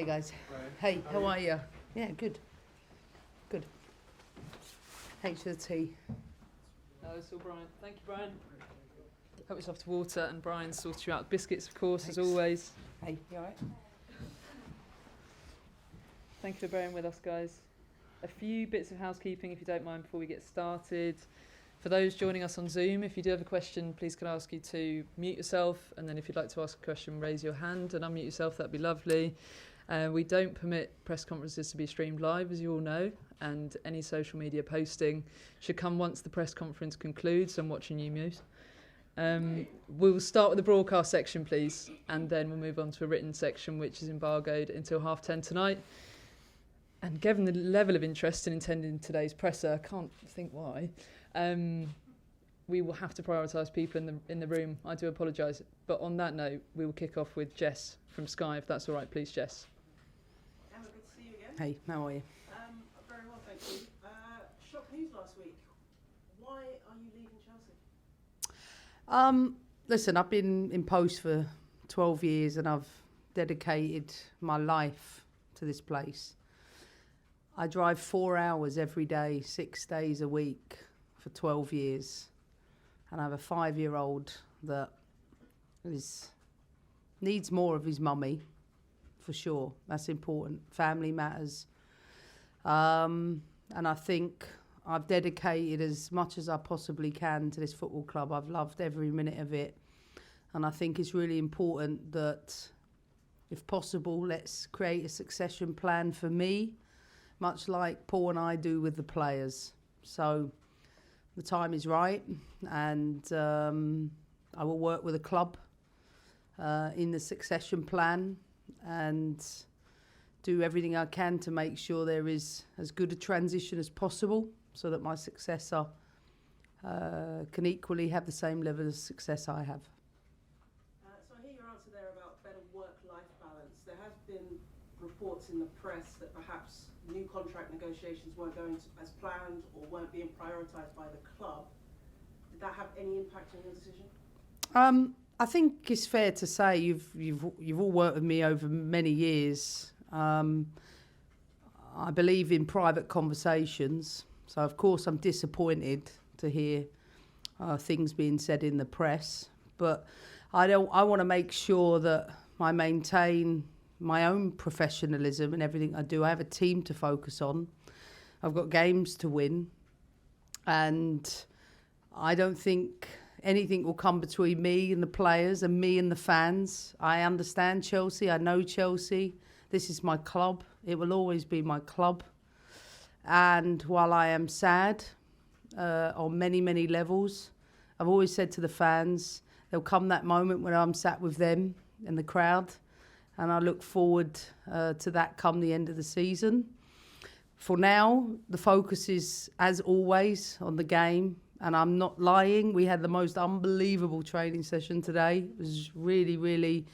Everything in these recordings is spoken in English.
Hey guys. Brian. Hey, how are you? Yeah, good. Good. H to the T. No, it's all Brian. Thank you, Brian. Help yourself to water, and Brian sorts you out biscuits, of course, Thanks. as always. Hey, you alright? Thank you for bearing with us, guys. A few bits of housekeeping, if you don't mind, before we get started. For those joining us on Zoom, if you do have a question, please can I ask you to mute yourself, and then if you'd like to ask a question, raise your hand and unmute yourself. That'd be lovely. We don't permit press conferences to be streamed live, as you all know, and any social media posting should come once the press conference concludes. I'm watching you, Muse. We'll start with the broadcast section, please, and then we'll move on to a written section, which is embargoed until 10:30 tonight. And given the level of interest in attending today's presser, I can't think why, we will have to prioritise people in the room. I do apologise. But on that note, we will kick off with Jess from Sky, if that's all right, please, Jess. Emma, good to see you again. Hey, how are you? Very well, thank you. Shock news last week. Why are you leaving Chelsea? Listen, I've been in post for 12 years and I've dedicated my life to this place. I drive 4 hours every day, 6 days a week for 12 years. And I have a 5-year-old that needs more of his mummy, for sure. That's important. Family matters. And I think I've dedicated as much as I possibly can to this football club. I've loved every minute of it. And I think it's really important that, if possible, let's create a succession plan for me, much like Paul and I do with the players. So the time is right, and I will work with the club in the succession plan and do everything I can to make sure there is as good a transition as possible so that my successor can equally have the same level of success I have. So I hear your answer there about better work-life balance. There have been reports in the press that perhaps new contract negotiations weren't going as planned or weren't being prioritised by the club. Did that have any impact on your decision? I think it's fair to say you've all worked with me over many years. I believe in private conversations, so of course I'm disappointed to hear things being said in the press. But I want to make sure that I maintain my own professionalism in everything I do. I have a team to focus on. I've got games to win, and I don't think anything will come between me and the players and me and the fans. I understand Chelsea. I know Chelsea. This is my club. It will always be my club. And while I am sad on many, many levels, I've always said to the fans, there'll come that moment when I'm sat with them in the crowd, and I look forward to that come the end of the season. For now, the focus is, as always, on the game. And I'm not lying. We had the most unbelievable training session today. It was really, really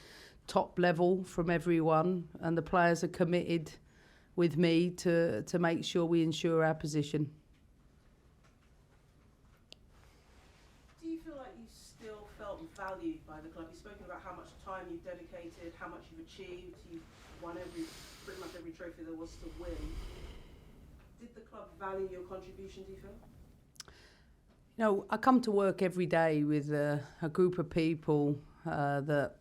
top level from everyone. And the players are committed with me to make sure we ensure our position. Do you feel like you still felt valued by the club? You've spoken about how much time you've dedicated, how much you've achieved. You've won pretty much every trophy there was to win. Did the club value your contribution, do you feel? You know, I come to work every day with a group of people that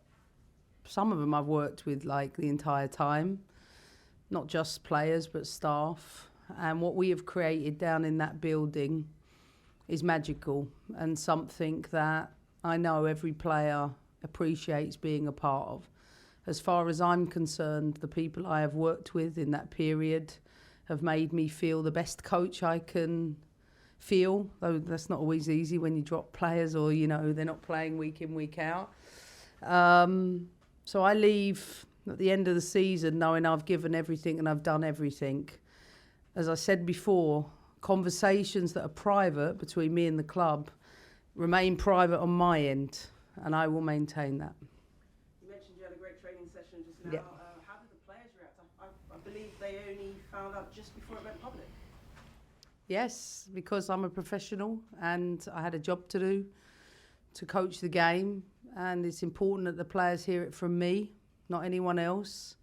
some of them I've worked with like the entire time, not just players but staff. And what we have created down in that building is magical and something that I know every player appreciates being a part of. As far as I'm concerned, the people I have worked with in that period have made me feel the best coach I can feel, though that's not always easy when you drop players or, you know, they're not playing week in, week out. So I leave at the end of the season knowing I've given everything and I've done everything. As I said before, conversations that are private between me and the club remain private on my end, and I will maintain that. You mentioned you had a great training session just now. Yeah. How did the players react? I believe they only found out just before it went public. Yes, because I'm a professional and I had a job to do to coach the game, and it's important that the players hear it from me, not anyone else.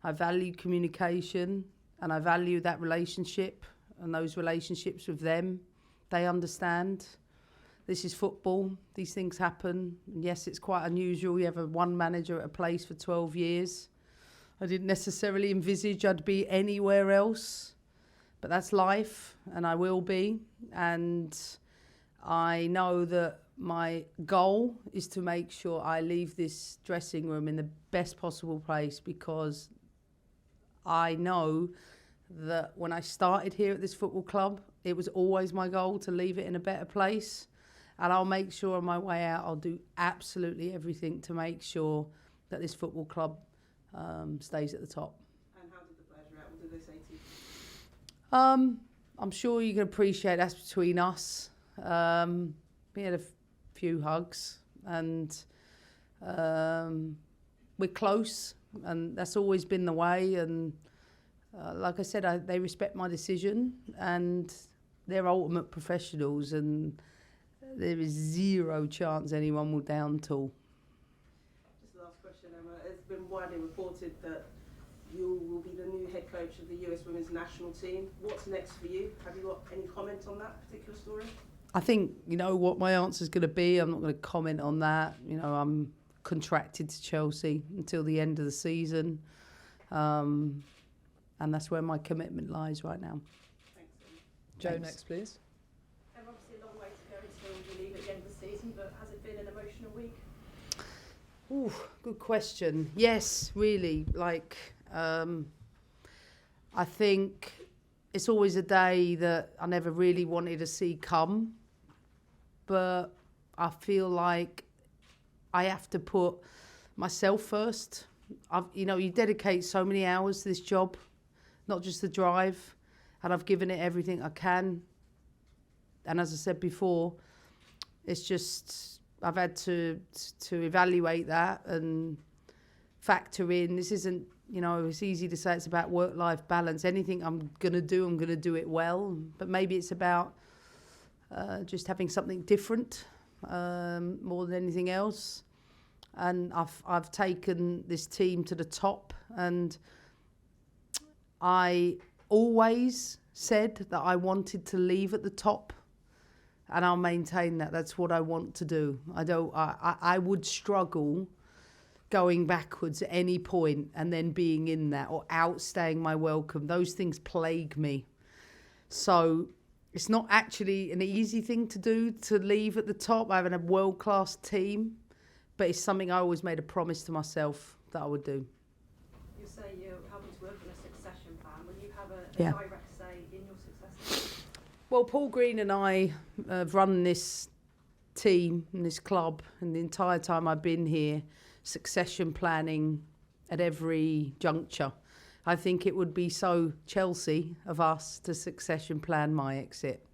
I value communication, and I value that relationship and those relationships with them. They understand. This is football. These things happen. And yes, it's quite unusual. You have one manager at a place for 12 years. I didn't necessarily envisage I'd be anywhere else, but that's life, and I will be. And I know that my goal is to make sure I leave this dressing room in the best possible place, because I know that when I started here at this football club, it was always my goal to leave it in a better place. And I'll make sure on my way out, I'll do absolutely everything to make sure that this football club stays at the top. And how did the players react? What did they say to you? I'm sure you can appreciate that's between us. We had a few hugs, and we're close, and that's always been the way. And like I said, they respect my decision, and they're ultimate professionals, and there is zero chance anyone will down tool. Just the last question, Emma. It's been widely reported that you will be the new head coach of the US Women's National Team. What's next for you? Have you got any comment on that particular story? I think, you know, what my answer is going to be. I'm not going to comment on that. You know, I'm contracted to Chelsea until the end of the season. And that's where my commitment lies right now. Thanks, Emma. Joe, Thanks. next, please. Obviously a long way to go until you leave at the end of the season, but has it been an emotional week? Ooh, good question. Yes, really. I think it's always a day that I never really wanted to see come, but I feel like I have to put myself first. You dedicate so many hours to this job, not just the drive, and I've given it everything I can. And as I said before, it's just I've had to evaluate that and factor in. This isn't, it's easy to say it's about work-life balance. Anything I'm going to do it well. But maybe it's about just having something different more than anything else. And I've taken this team to the top, and I always said that I wanted to leave at the top, and I'll maintain that. That's what I want to do. I would struggle going backwards at any point and then being in that or outstaying my welcome. Those things plague me. So it's not actually an easy thing to do, to leave at the top. I have a world-class team, but it's something I always made a promise to myself that I would do. You say you're having to work on a succession plan. Will you have a Yeah. direct say in your succession? Well, Paul Green and I have run this team and this club, and the entire time I've been here, succession planning at every juncture. I think it would be so Chelsea of us to succession plan my exit.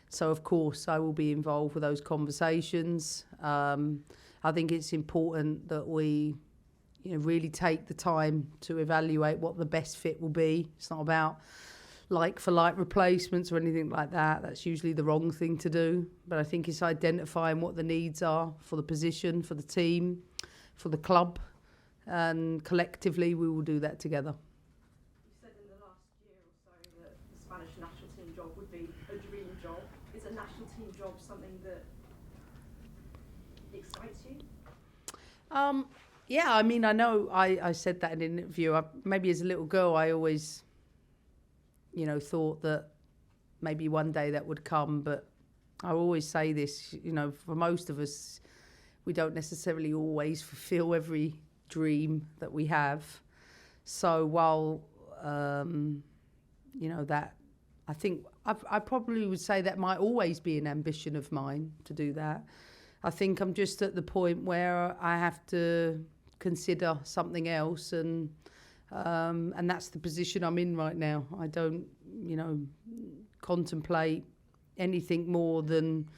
So, of course, I will be involved with those conversations. I think it's important that we really take the time to evaluate what the best fit will be. It's not about like-for-like replacements or anything like that. That's usually the wrong thing to do. But I think it's identifying what the needs are for the position, for the team, for the club, and collectively we will do that together. You said in the last year or so that the Spanish national team job would be a dream job. Is a national team job something that excites you? Yeah, I mean, I know I said that in an interview. Maybe as a little girl, I always, thought that maybe one day that would come. But I always say this, for most of us, we don't necessarily always fulfill every dream that we have. So while, that, I think I probably would say that might always be an ambition of mine to do that. I think I'm just at the point where I have to consider something else, and that's the position I'm in right now. I don't, contemplate anything more than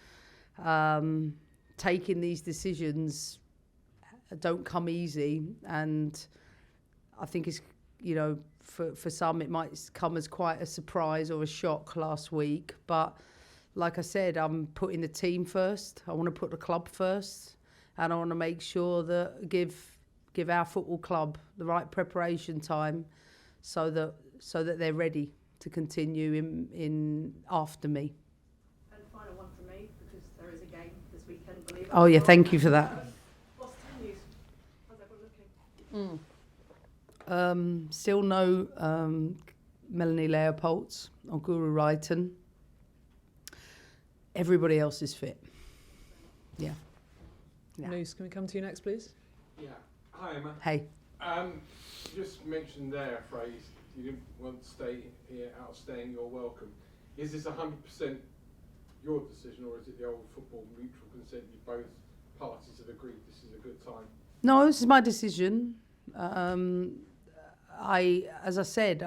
taking these decisions. Don't come easy, and I think it's, for some it might come as quite a surprise or a shock last week, but like I said, I'm putting the team first. I want to put the club first, and I want to make sure that give give our football club the right preparation time so that they're ready to continue in after me. And final one from me, because there is a game this weekend, believe it Oh or yeah, not. thank you for that. What's the team news? How's everyone looking? Still no Melanie Leopolds or Guru Wrighton. Everybody else is fit. Yeah. Noose, can we come to you next, please? Yeah. Hi, Emma. Hey. You just mentioned there a phrase, you didn't want to stay here, outstaying your welcome. Is this 100% your decision, or is it the old football mutual consent? You both parties have agreed this is a good time. No, this is my decision. As I said,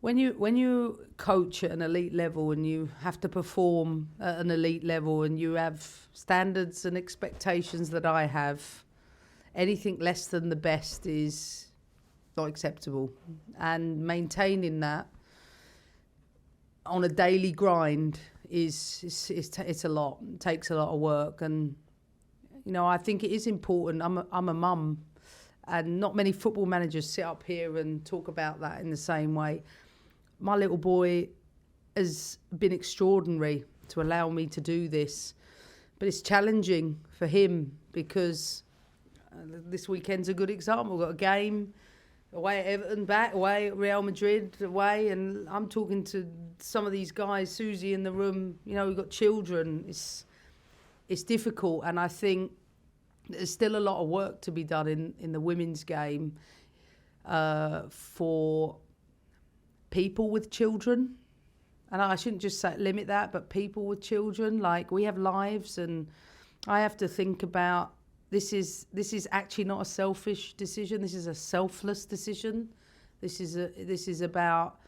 when you coach at an elite level and you have to perform at an elite level and you have standards and expectations that I have, anything less than the best is not acceptable. And maintaining that on a daily grind it's a lot. It takes a lot of work, and I think it is important. I'm a mum, and not many football managers sit up here and talk about that in the same way. My little boy has been extraordinary to allow me to do this, but it's challenging for him because this weekend's a good example. We've got a game away at Everton, back away at Real Madrid, away, and I'm talking to some of these guys, Susie in the room, we've got children. It's difficult, and I think there's still a lot of work to be done in the women's game for people with children. And I shouldn't just limit that, but people with children. Like, we have lives, and I have to think about this is actually not a selfish decision. This is a selfless decision. This is about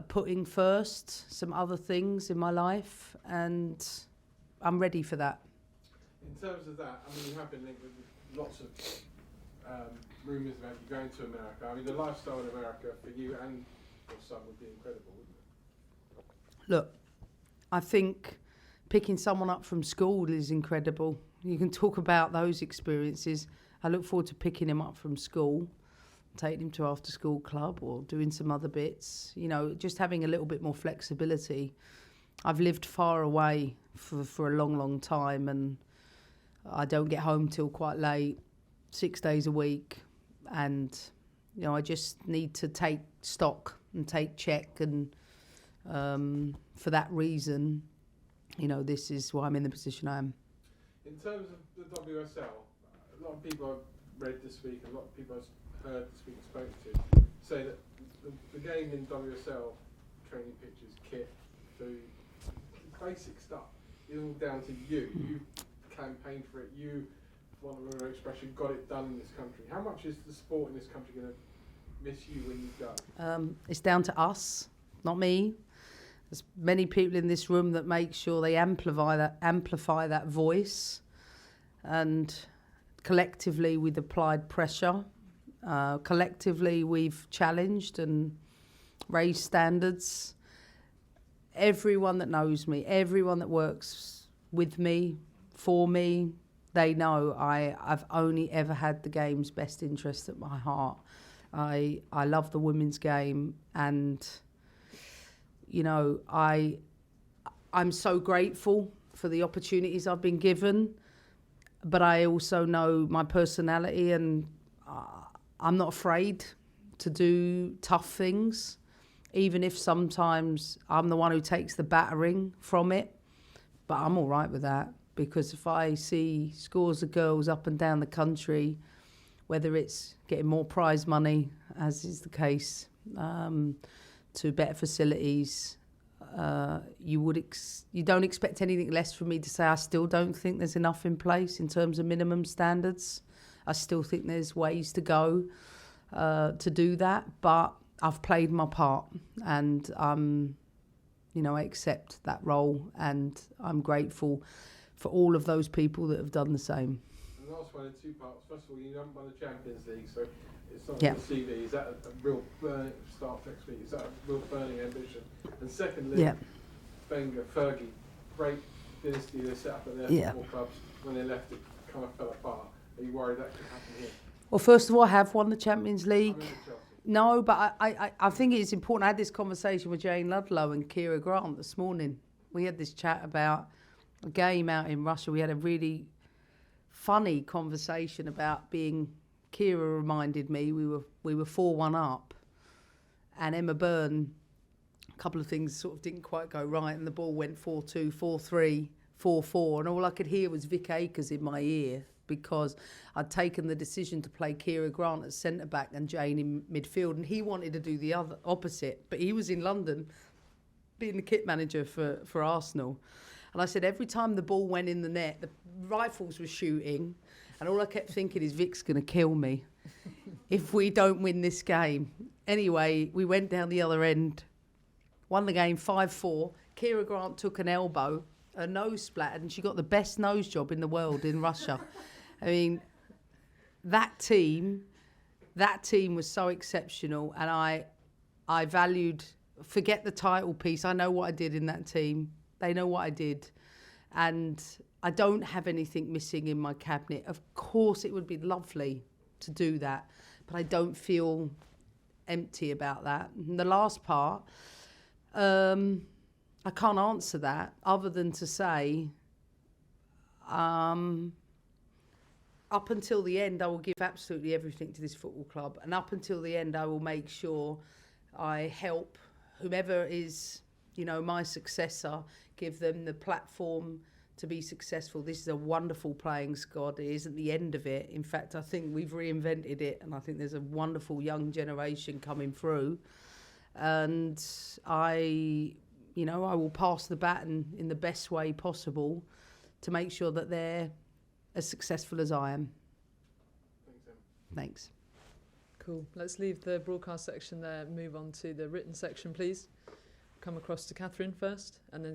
putting first some other things in my life, and I'm ready for that. In terms of that, you have been linked with lots of rumours about you going to America. The lifestyle in America for you and your son would be incredible, wouldn't it? Look, I think picking someone up from school is incredible. You can talk about those experiences. I look forward to picking him up from school, taking him to after school club or doing some other bits, just having a little bit more flexibility. I've lived far away for a long, long time, and I don't get home till quite late, 6 days a week. And, I just need to take stock and take check. And for that reason, this is why I'm in the position I am. In terms of the WSL, a lot of people I've read this week, a lot of people I've heard this week and spoken to, say that the game in WSL, training pitches, kit, food, basic stuff, is all down to you. You campaigned for it, you, for want of another expression, got it done in this country. How much is the sport in this country going to miss you when you go? It's down to us, not me. There's many people in this room that make sure they amplify that voice, and collectively we've applied pressure. Collectively we've challenged and raised standards. Everyone that knows me, everyone that works with me, for me, they know I've only ever had the game's best interest at my heart. I love the women's game, and I'm so grateful for the opportunities I've been given, but I also know my personality, and I'm not afraid to do tough things, even if sometimes I'm the one who takes the battering from it. But I'm all right with that, because if I see scores of girls up and down the country, whether it's getting more prize money, as is the case, to better facilities, you don't expect anything less from me to say I still don't think there's enough in place in terms of minimum standards. I still think there's ways to go to do that, but I've played my part, and I accept that role, and I'm grateful for all of those people that have done the same. And the last one in two parts. First of all, you haven't won the Champions League, so it's not on the CV. Is that a real burning start next week? Is that a real burning ambition? And secondly, Wenger, Fergie, great dynasty they set up at their football clubs. When they left, it kind of fell apart. Are you worried that could happen here? Well, first of all, I have won the Champions League. I'm in Chelsea. No, but I think it's important. I had this conversation with Jane Ludlow and Kira Grant this morning. We had this chat about a game out in Russia. We had a really funny conversation about being... Kira reminded me we were 4-1 up, and Emma Byrne, a couple of things sort of didn't quite go right, and the ball went 4-2, 4-3, 4-4, and all I could hear was Vic Akers in my ear, because I'd taken the decision to play Kira Grant at centre-back and Jane in midfield, and he wanted to do the other opposite, but he was in London being the kit manager for Arsenal. And I said every time the ball went in the net, the rifles were shooting, and all I kept thinking is Vic's going to kill me if we don't win this game. Anyway, we went down the other end, won the game 5-4. Kira Grant took an elbow, her nose splattered, and she got the best nose job in the world in Russia. I mean, that team was so exceptional, and I valued, forget the title piece, I know what I did in that team. They know what I did. And I don't have anything missing in my cabinet. Of course, it would be lovely to do that, but I don't feel empty about that. And the last part, I can't answer that other than to say, up until the end, I will give absolutely everything to this football club. And up until the end, I will make sure I help whomever is, you know, my successor, give them the platform to be successful. This is a wonderful playing squad. It isn't the end of it. In fact, I think we've reinvented it, and I think there's a wonderful young generation coming through. And I will pass the baton in the best way possible to make sure that they're as successful as I am. Thanks, Em. Thanks. Cool. Let's leave the broadcast section there, move on to the written section, please. Come across to Catherine first, and then